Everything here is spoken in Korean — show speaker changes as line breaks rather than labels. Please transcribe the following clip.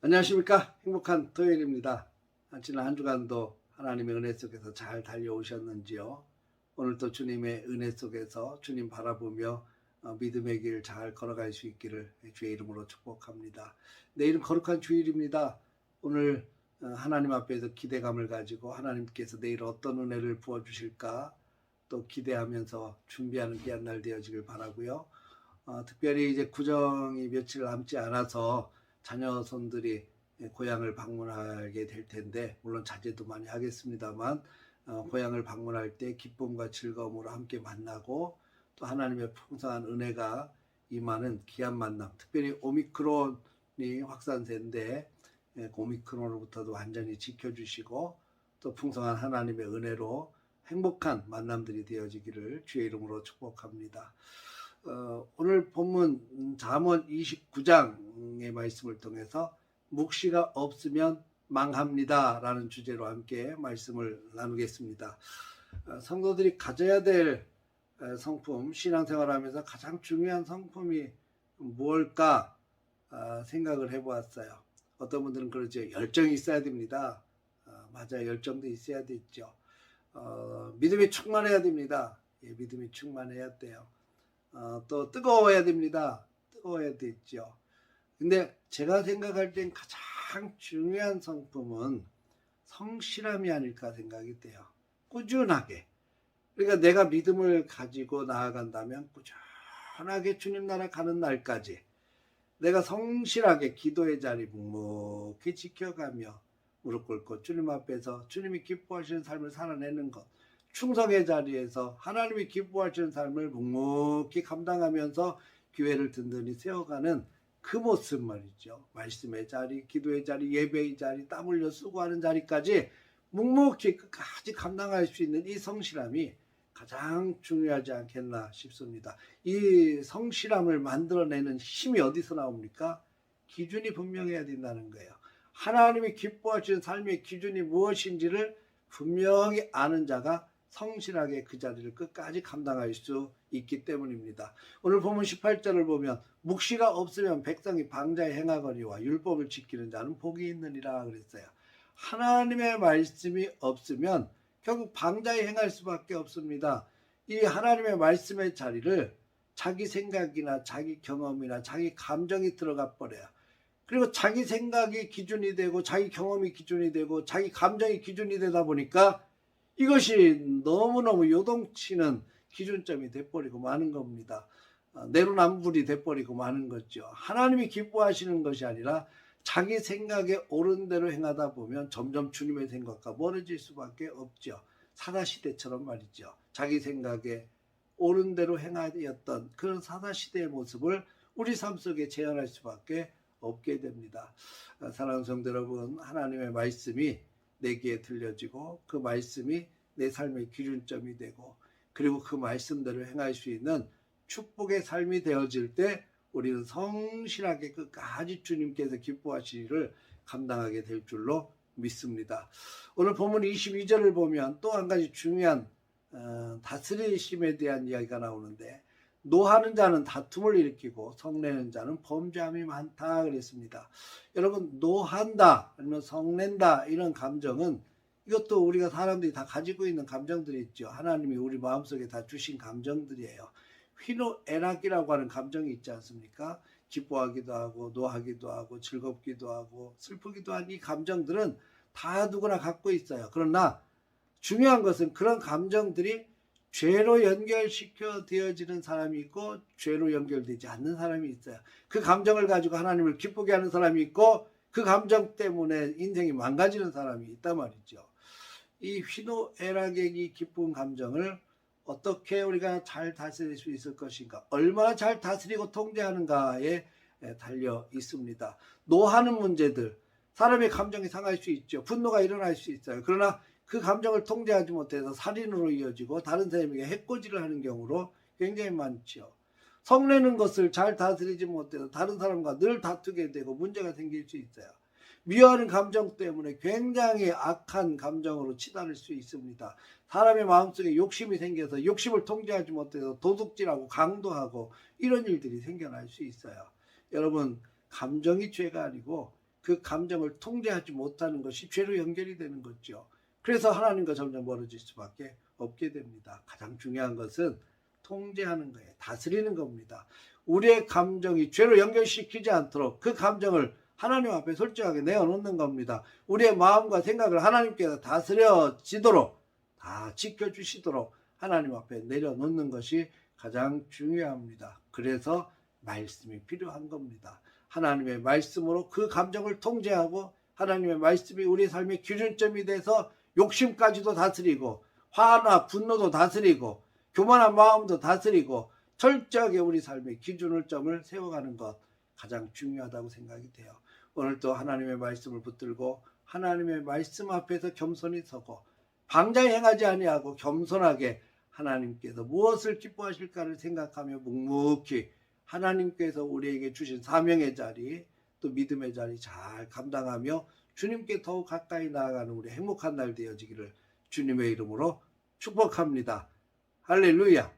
안녕하십니까. 행복한 토요일입니다. 지난 한 주간도 하나님의 은혜 속에서 잘 달려오셨는지요. 오늘도 주님의 은혜 속에서 주님 바라보며 믿음의 길 잘 걸어갈 수 있기를 주의 이름으로 축복합니다. 내일은 거룩한 주일입니다. 오늘 하나님 앞에서 기대감을 가지고 하나님께서 내일 어떤 은혜를 부어주실까 또 기대하면서 준비하는 귀한 날 되어지길 바라고요. 특별히 이제 구정이 며칠 남지 않아서 자녀손들이 고향을 방문하게 될 텐데, 물론 자제도 많이 하겠습니다만 고향을 방문할 때 기쁨과 즐거움으로 함께 만나고 또 하나님의 풍성한 은혜가 임하는 귀한 만남, 특별히 오미크론이 확산세인데 오미크론으로부터도 완전히 지켜주시고 또 풍성한 하나님의 은혜로 행복한 만남들이 되어지기를 주의 이름으로 축복합니다. 오늘 본문 잠언 29장의 말씀을 통해서 묵시가 없으면 망합니다 라는 주제로 함께 말씀을 나누겠습니다. 성도들이 가져야 될 성품, 신앙생활하면서 가장 중요한 성품이 무엇일까 생각을 해보았어요. 어떤 분들은 그러죠. 열정이 있어야 됩니다. 맞아요. 열정도 있어야 되죠. 믿음이 충만해야 됩니다. 믿음이 충만해야 돼요. 또 뜨거워야 됩니다. 뜨거워야 되죠. 근데 제가 생각할 땐 가장 중요한 성품은 성실함이 아닐까 생각이 돼요. 꾸준하게. 그러니까 내가 믿음을 가지고 나아간다면 꾸준하게 주님 나라 가는 날까지 내가 성실하게 기도의 자리 묵묵히 지켜가며 무릎 꿇고 주님 앞에서 주님이 기뻐하시는 삶을 살아내는 것, 충성의 자리에서 하나님이 기뻐하시는 삶을 묵묵히 감당하면서 교회를 든든히 세워가는 그 모습 말이죠. 말씀의 자리, 기도의 자리, 예배의 자리, 땀 흘려 수고하는 자리까지 묵묵히 끝까지 감당할 수 있는 이 성실함이 가장 중요하지 않겠나 싶습니다. 이 성실함을 만들어내는 힘이 어디서 나옵니까? 기준이 분명해야 된다는 거예요. 하나님이 기뻐하시는 삶의 기준이 무엇인지를 분명히 아는 자가 성실하게 그 자리를 끝까지 감당할 수 있기 때문입니다. 오늘 본문 18절을 보면 묵시가 없으면 백성이 방자에 행하거니와 율법을 지키는 자는 복이 있느니라 그랬어요. 하나님의 말씀이 없으면 결국 방자에 행할 수밖에 없습니다. 이 하나님의 말씀의 자리를 자기 생각이나 자기 경험이나 자기 감정이 들어가 버려요. 그리고 자기 생각이 기준이 되고 자기 경험이 기준이 되고 자기 감정이 기준이 되다 보니까 이것이 너무너무 요동치는 기준점이 돼버리고 마는 겁니다. 내로남불이 돼버리고 마는 거죠. 하나님이 기뻐하시는 것이 아니라 자기 생각에 옳은 대로 행하다 보면 점점 주님의 생각과 멀어질 수밖에 없죠. 사사시대처럼 말이죠. 자기 생각에 옳은 대로 행하였던 그런 사사시대의 모습을 우리 삶 속에 재현할 수밖에 없게 됩니다. 사랑하는 성도 여러분, 하나님의 말씀이 내 귀에 들려지고 그 말씀이 내 삶의 기준점이 되고 그리고 그 말씀대로 행할 수 있는 축복의 삶이 되어질 때 우리는 성실하게 끝까지 주님께서 기뻐하시기를 감당하게 될 줄로 믿습니다. 오늘 본문 22절을 보면 또 한 가지 중요한 다스리심에 대한 이야기가 나오는데, 노하는 자는 다툼을 일으키고 성내는 자는 범죄함이 많다 그랬습니다. 여러분, 노한다 아니면 성낸다 이런 감정은 이것도 우리가 사람들이 다 가지고 있는 감정들이 있죠. 하나님이 우리 마음속에 다 주신 감정들이에요. 희노애락이라고 하는 감정이 있지 않습니까? 기뻐하기도 하고 노하기도 하고 즐겁기도 하고 슬프기도 한 이 감정들은 다 누구나 갖고 있어요. 그러나 중요한 것은 그런 감정들이 죄로 연결시켜 되어지는 사람이 있고 죄로 연결되지 않는 사람이 있어요. 그 감정을 가지고 하나님을 기쁘게 하는 사람이 있고 그 감정 때문에 인생이 망가지는 사람이 있단 말이죠. 이 희노애락의 이 기쁜 감정을 어떻게 우리가 잘 다스릴 수 있을 것인가, 얼마나 잘 다스리고 통제하는가에 달려 있습니다. 노하는 문제들, 사람의 감정이 상할 수 있죠. 분노가 일어날 수 있어요. 그러나 그 감정을 통제하지 못해서 살인으로 이어지고 다른 사람에게 해코지를 하는 경우로 굉장히 많죠. 성내는 것을 잘 다스리지 못해서 다른 사람과 늘 다투게 되고 문제가 생길 수 있어요. 미워하는 감정 때문에 굉장히 악한 감정으로 치달을 수 있습니다. 사람의 마음속에 욕심이 생겨서 욕심을 통제하지 못해서 도둑질하고 강도하고 이런 일들이 생겨날 수 있어요. 여러분, 감정이 죄가 아니고 그 감정을 통제하지 못하는 것이 죄로 연결이 되는 거죠. 그래서 하나님과 점점 멀어질 수밖에 없게 됩니다. 가장 중요한 것은 통제하는 거예요. 다스리는 겁니다. 우리의 감정이 죄로 연결시키지 않도록 그 감정을 하나님 앞에 솔직하게 내어놓는 겁니다. 우리의 마음과 생각을 하나님께서 다스려지도록, 다 지켜주시도록 하나님 앞에 내려놓는 것이 가장 중요합니다. 그래서 말씀이 필요한 겁니다. 하나님의 말씀으로 그 감정을 통제하고 하나님의 말씀이 우리 삶의 기준점이 돼서 욕심까지도 다스리고 화나 분노도 다스리고 교만한 마음도 다스리고 철저하게 우리 삶의 기준점을 세워가는 것 가장 중요하다고 생각이 돼요. 오늘도 하나님의 말씀을 붙들고 하나님의 말씀 앞에서 겸손히 서고 방자히 행하지 아니하고 겸손하게 하나님께서 무엇을 기뻐하실까를 생각하며 묵묵히 하나님께서 우리에게 주신 사명의 자리 또 믿음의 자리 잘 감당하며 주님께 더욱 가까이 나아가는 우리 행복한 날 되어지기를 주님의 이름으로 축복합니다. 할렐루야.